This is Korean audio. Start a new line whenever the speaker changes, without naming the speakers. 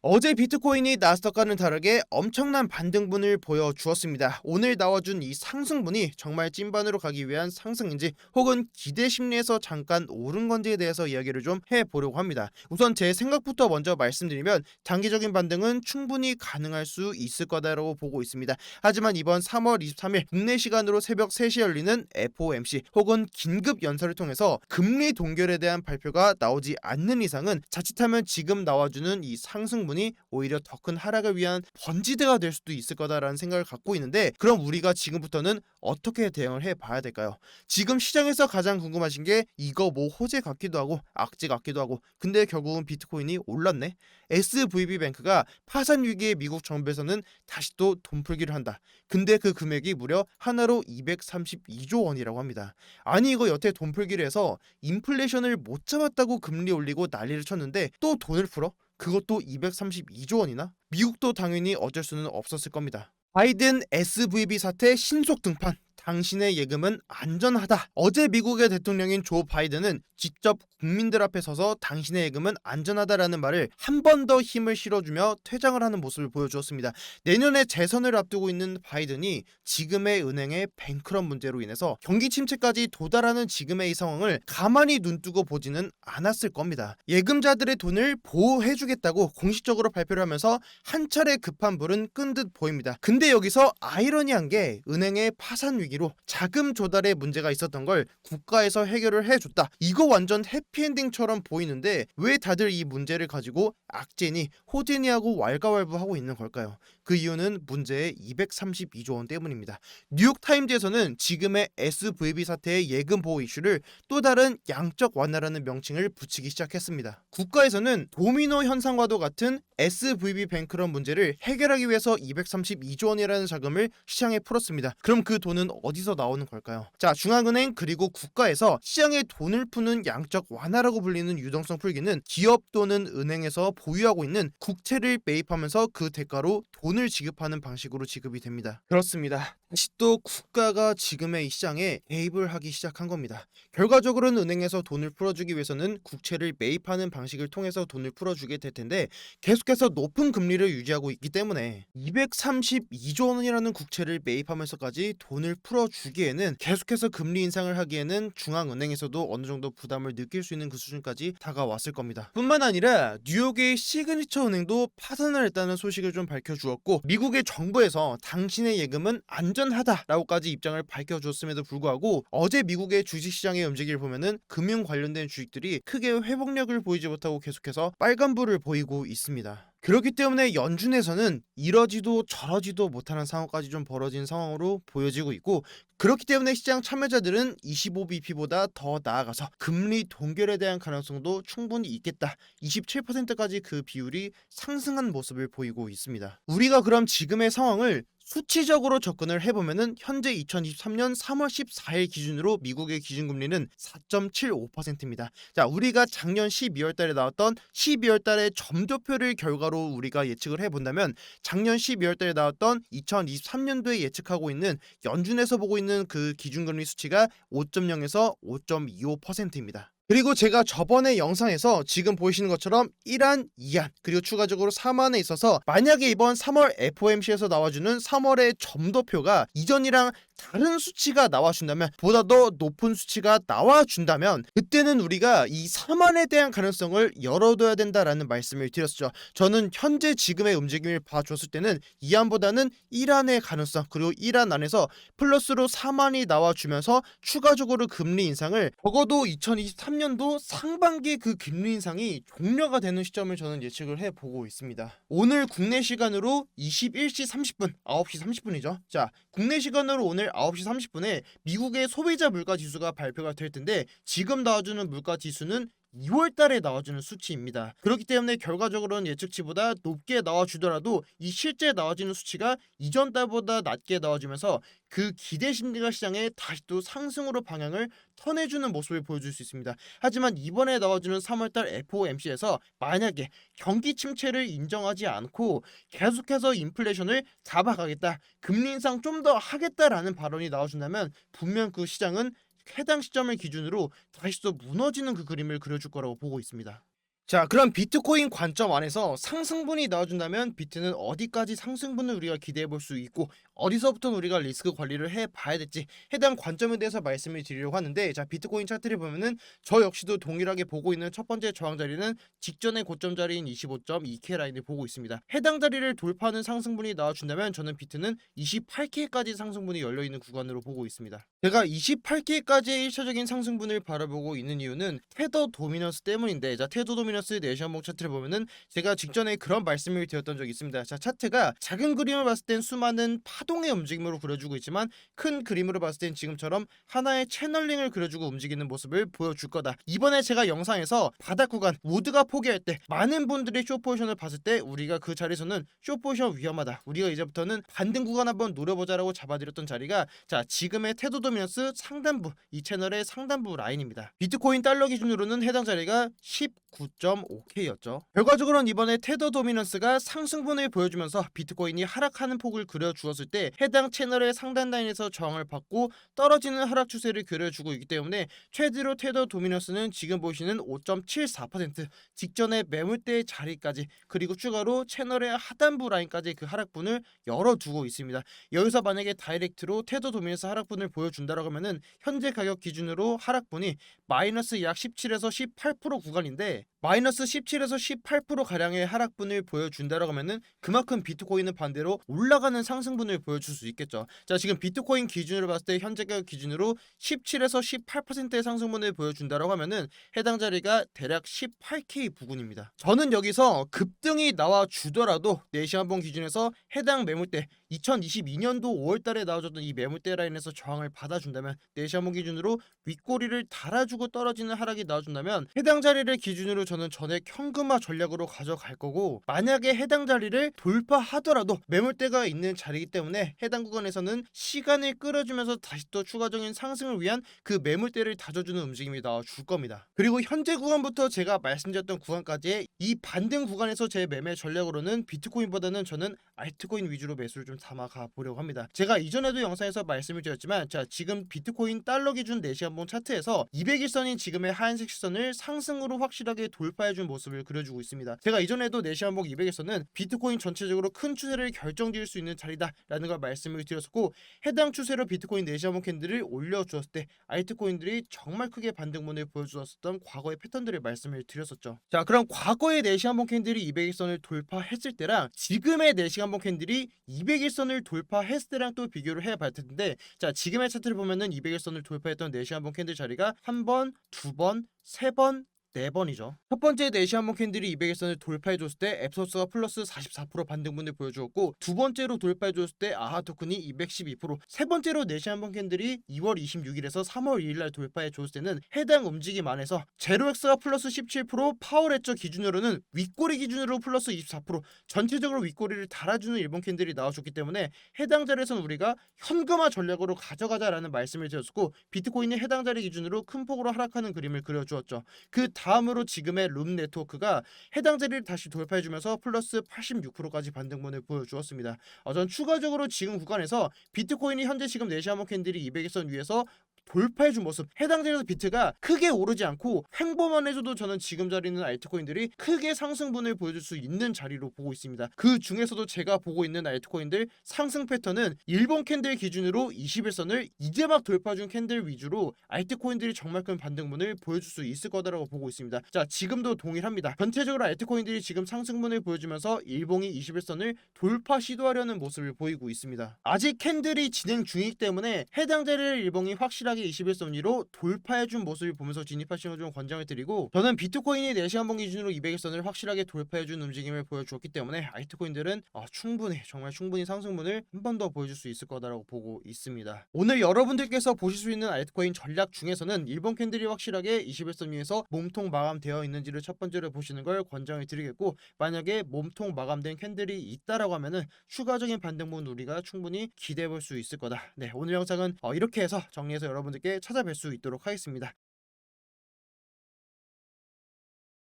어제 비트코인이 나스닥과는 다르게 엄청난 반등분을 보여주었습니다. 오늘 나와준 이 상승분이 정말 찐반으로 가기 위한 상승인지 혹은 기대 심리에서 잠깐 오른 건지에 대해서 이야기를 좀 해보려고 합니다. 우선 제 생각부터 먼저 말씀드리면 단기적인 반등은 충분히 가능할 수 있을 거다라고 보고 있습니다. 하지만 이번 3월 23일 국내 시간으로 새벽 3시에 열리는 FOMC 혹은 긴급 연설을 통해서 금리 동결에 대한 발표가 나오지 않는 이상은 자칫하면 지금 나와주는 이 상승분이 오히려 더 큰 하락을 위한 번지대가 될 수도 있을 거다라는 생각을 갖고 있는데, 그럼 우리가 지금부터는 어떻게 대응을 해봐야 될까요? 지금 시장에서 가장 궁금하신 게 이거 뭐 호재 같기도 하고 악재 같기도 하고, 근데 결국은 비트코인이 올랐네. SVB뱅크가 파산 위기의 미국 정부에서는 다시 또 돈풀기를 한다. 근데 그 금액이 무려 하나로 232조 원이라고 합니다. 아니 이거 여태 돈풀기를 해서 인플레이션을 못 잡았다고 금리 올리고 난리를 쳤는데 또 돈을 풀어? 그것도 232조 원이나? 미국도 당연히 어쩔 수는 없었을 겁니다. 바이든 SVB 사태 신속 등판. 당신의 예금은 안전하다. 어제 미국의 대통령인 조 바이든은 직접 국민들 앞에 서서 당신의 예금은 안전하다라는 말을 한 번 더 힘을 실어주며 퇴장을 하는 모습을 보여주었습니다. 내년에 재선을 앞두고 있는 바이든이 지금의 은행의 뱅크런 문제로 인해서 경기 침체까지 도달하는 지금의 이 상황을 가만히 눈뜨고 보지는 않았을 겁니다. 예금자들의 돈을 보호해주겠다고 공식적으로 발표를 하면서 한 차례 급한 불은 끈 듯 보입니다. 근데 여기서 아이러니한 게 은행의 파산 위기로 자금 조달에 문제가 있었던 걸 국가에서 해결을 해줬다. 이거 완전 해피엔딩처럼 보이는데 왜 다들 이 문제를 가지고 악재니 호재니 하고 왈가왈부하고 있는 걸까요? 그 이유는 문제의 232조 원 때문입니다. 뉴욕타임즈에서는 지금의 SVB 사태의 예금 보호 이슈를 또 다른 양적 완화라는 명칭을 붙이기 시작했습니다. 국가에서는 도미노 현상과도 같은 SVB 뱅크런 문제를 해결하기 위해서 232조 원이라는 자금을 시장에 풀었습니다. 그럼 그 돈은 어디서 나오는 걸까요? 자, 중앙은행 그리고 국가에서 시장에 돈을 푸는 양적 완화라고 불리는 유동성 풀기는 기업 또는 은행에서 보유하고 있는 국채를 매입하면서 그 대가로 돈을 지급하는 방식으로 지급이 됩니다. 그렇습니다. 다시 또 국가가 지금의 이 시장에 개입을 하기 시작한 겁니다. 결과적으로는 은행에서 돈을 풀어주기 위해서는 국채를 매입하는 방식을 통해서 돈을 풀어주게 될 텐데 계속해서 높은 금리를 유지하고 있기 때문에 232조 원이라는 국채를 매입하면서까지 돈을 풀어주기에는, 계속해서 금리 인상을 하기에는 중앙은행에서도 어느 정도 부담을 느낄 수 있는 그 수준까지 다가왔을 겁니다. 뿐만 아니라 뉴욕의 시그니처 은행도 파산을 했다는 소식을 좀 밝혀주었고, 미국의 정부에서 당신의 예금은 안전하다라고까지 입장을 밝혀줬음에도 불구하고 어제 미국의 주식시장의 움직임을 보면은 금융 관련된 주식들이 크게 회복력을 보이지 못하고 계속해서 빨간불을 보이고 있습니다. 그렇기 때문에 연준에서는 이러지도 저러지도 못하는 상황까지 좀 벌어진 상황으로 보여지고 있고, 그렇기 때문에 시장 참여자들은 25bp보다 더 나아가서 금리 동결에 대한 가능성도 충분히 있겠다, 27%까지 그 비율이 상승한 모습을 보이고 있습니다. 우리가 그럼 지금의 상황을 수치적으로 접근을 해보면은 현재 2023년 3월 14일 기준으로 미국의 기준금리는 4.75%입니다. 자, 우리가 작년 12월 달에 나왔던 12월 달의 점도표를 결과로 우리가 예측을 해본다면 작년 12월 달에 나왔던 2023년도에 예측하고 있는 연준에서 보고 있는 그 기준금리 수치가 5.0에서 5.25%입니다. 그리고 제가 저번에 영상에서 지금 보이시는 것처럼 1안, 2안, 그리고 추가적으로 3안에 있어서 만약에 이번 3월 FOMC에서 나와주는 3월의 점도표가 이전이랑 다른 수치가 나와준다면, 보다 더 높은 수치가 나와준다면, 그때는 우리가 이 3안에 대한 가능성을 열어둬야 된다라는 말씀을 드렸죠. 저는 현재 지금의 움직임을 봐줬을 때는 2안보다는 1안의 가능성, 그리고 1안 안에서 플러스로 3안이 나와주면서 추가적으로 금리 인상을 적어도 2023년도 상반기 그 금리 인상이 종료가 되는 시점을 저는 예측을 해보고 있습니다. 오늘 국내 시간으로 21시 30분, 9시 30분이죠. 자, 국내 시간으로 오늘 9시 30분에 미국의 소비자 물가 지수가 발표가 될 텐데, 지금 나와주는 물가 지수는 2월 달에 나와주는 수치입니다. 그렇기 때문에 결과적으로는 예측치보다 높게 나와주더라도 이 실제 나와지는 수치가 이전 달보다 낮게 나와주면서 그 기대 심리가 시장에 다시 또 상승으로 방향을 턴해주는 모습을 보여줄 수 있습니다. 하지만 이번에 나와주는 3월달 FOMC에서 만약에 경기 침체를 인정하지 않고 계속해서 인플레이션을 잡아가겠다, 금리 인상 좀 더 하겠다라는 발언이 나와준다면 분명 그 시장은 해당 시점을 기준으로 다시 또 무너지는 그 그림을 그려줄 거라고 보고 있습니다. 자, 그럼 비트코인 관점 안에서 상승분이 나와준다면 비트는 어디까지 상승분을 우리가 기대해 볼 수 있고 어디서부터 우리가 리스크 관리를 해 봐야 될지 해당 관점에 대해서 말씀을 드리려고 하는데, 자, 비트코인 차트를 보면은 저 역시도 동일하게 보고 있는 첫 번째 저항 자리는 직전의 고점 자리인 25.2K 라인을 보고 있습니다. 해당 자리를 돌파하는 상승분이 나와준다면 저는 비트는 28K까지 상승분이 열려 있는 구간으로 보고 있습니다. 제가 28K까지의 1차적인 상승분을 바라보고 있는 이유는 테더 도미넌스 때문인데, 자, 테더 도미넌스 내시한봉 차트를 보면은 제가 직전에 그런 말씀을 드렸던 적이 있습니다. 자, 차트가 작은 그림을 봤을 땐 수많은 파동의 움직임으로 그려주고 있지만 큰 그림으로 봤을 땐 지금처럼 하나의 채널링을 그려주고 움직이는 모습을 보여줄 거다. 이번에 제가 영상에서 바닥 구간 우드가 포기할 때 많은 분들이 숏 포지션을 봤을 때 우리가 그 자리에서는 숏 포지션 위험하다, 우리가 이제부터는 반등 구간 한번 노려보자라고 잡아드렸던 자리가, 자, 지금의 테더 도미넌스 상단부, 이 채널의 상단부 라인입니다. 비트코인 달러 기준으로는 해당 자리가 19.5K였죠. 결과적으로는 이번에 테더 도미넌스가 상승분을 보여주면서 비트코인이 하락하는 폭을 그려주었을 때 해당 채널의 상단 라인에서 저항을 받고 떨어지는 하락 추세를 그려주고 있기 때문에 최대로 테더 도미넌스는 지금 보시는 5.74%, 직전의 매물대의 자리까지, 그리고 추가로 채널의 하단부 라인까지 그 하락분을 열어두고 있습니다. 여기서 만약에 다이렉트로 테더 도미넌스 하락분을 보여준다라고 하면은 현재 가격 기준으로 하락분이 마이너스 약 17에서 18% 구간인데, 마이너스 17에서 18% 가량의 하락분을 보여준다라고 하면은 그만큼 비트코인은 반대로 올라가는 상승분을 보여줄 수 있겠죠. 자, 지금 비트코인 기준으로 봤을 때 현재 가격 기준으로 17에서 18%의 상승분을 보여준다라고 하면은 해당 자리가 대략 18K 부근입니다. 저는 여기서 급등이 나와 주더라도 내시한봉 기준에서 해당 매물대 2022년도 5월달에 나와줬던 이 매물대 라인에서 저항을 받아준다면, 내시한봉 기준으로 윗꼬리를 달아주고 떨어지는 하락이 나와준다면 해당 자리를 기준으로 저는 전액 현금화 전략으로 가져갈 거고, 만약에 해당 자리를 돌파하더라도 매물대가 있는 자리이기 때문에 해당 구간에서는 시간을 끌어주면서 다시 또 추가적인 상승을 위한 그 매물대를 다져주는 움직임이 나와줄 겁니다. 그리고 현재 구간부터 제가 말씀드렸던 구간까지의 이 반등 구간에서 제 매매 전략으로는 비트코인보다는 저는 알트코인 위주로 매수를 좀 담아가 보려고 합니다. 제가 이전에도 영상에서 말씀을 드렸지만, 자, 지금 비트코인 달러 기준 내시한봉 차트에서 200일선인 지금의 하얀색 시선을 상승으로 확실하게 돌파해준 모습을 그려주고 있습니다. 제가 이전에도 내시한봉 200일선은 비트코인 전체적으로 큰 추세를 결정지을 수 있는 자리다라는 걸 말씀을 드렸었고, 해당 추세로 비트코인 내시한봉 캔들을 올려주었을 때 알트코인들이 정말 크게 반등분을 보여주었던 과거의 패턴들을 말씀을 드렸었죠. 자, 그럼 과거의 내시한봉 캔들이 200일선을 돌파했을 때랑 지금의 내시한봉 캔들이 200일선을 돌파했을 때랑 또 비교를 해봐야 텐데, 자, 지금의 차트를 보면은 200일선을 돌파했던 내시한봉 캔들 자리가 한 번, 두 번, 세 번, 네 번이죠. 첫 번째 내시한봉 캔들이 200일선을 돌파해줬을 때 앱소스가 플러스 44% 반등분을 보여주었고, 두 번째로 돌파해줬을 때 아하 토큰이 212%, 세 번째로 내시한봉 캔들이 2월 26일에서 3월 2일날 돌파해줬을 때는 해당 움직임 안에서 제로엑스가 플러스 17%, 파워레저 기준으로는 윗꼬리 기준으로 플러스 24%, 전체적으로 윗꼬리를 달아주는 일본 캔들이 나와줬기 때문에 해당 자리에서는 우리가 현금화 전략으로 가져가자라는 말씀을 드렸고, 비트코인이 해당 자리 기준으로 큰 폭으로 하락하는 그림을 그려주었죠. 그 다음으로 지금의 룸 네트워크가 해당 자리를 다시 돌파해주면서 플러스 86%까지 반등분을 보여주었습니다. 전 추가적으로 지금 구간에서 비트코인이 현재 지금 내시한봉 캔들이 200일선 위에서 돌파해준 모습, 해당 자리에서 비트가 크게 오르지 않고 횡보만 해줘도 저는 지금 자리는 알트코인들이 크게 상승분을 보여줄 수 있는 자리로 보고 있습니다. 그 중에서도 제가 보고 있는 알트코인들 상승 패턴은 일본 캔들 기준으로 21선을 이제 막 돌파준 캔들 위주로 알트코인들이 정말 큰 반등분을 보여줄 수 있을 거다라고 보고 있습니다. 자, 지금도 동일합니다. 전체적으로 알트코인들이 지금 상승분을 보여주면서 일봉이 21선을 돌파 시도하려는 모습을 보이고 있습니다. 아직 캔들이 진행 중이기 때문에 해당 자리를 일봉이 확실하게 21선 위로 돌파해준 모습을 보면서 진입하시는 걸 좀 권장을 드리고, 저는 비트코인이 4시간봉 기준으로 200일선을 확실하게 돌파해준 움직임을 보여주었기 때문에 알트코인들은 충분히, 정말 충분히 상승분을 한 번 더 보여줄 수 있을 거다라고 보고 있습니다. 오늘 여러분들께서 보실 수 있는 알트코인 전략 중에서는 일본 캔들이 확실하게 21선 위에서 몸통 마감되어 있는지를 첫 번째로 보시는 걸 권장을 드리겠고, 만약에 몸통 마감된 캔들이 있다라고 하면은 추가적인 반등분 우리가 충분히 기대해 볼 수 있을 거다. 네, 오늘 영상은 이렇게 해서 정리해서 여러분들께 찾아뵐 수 있도록 하겠습니다.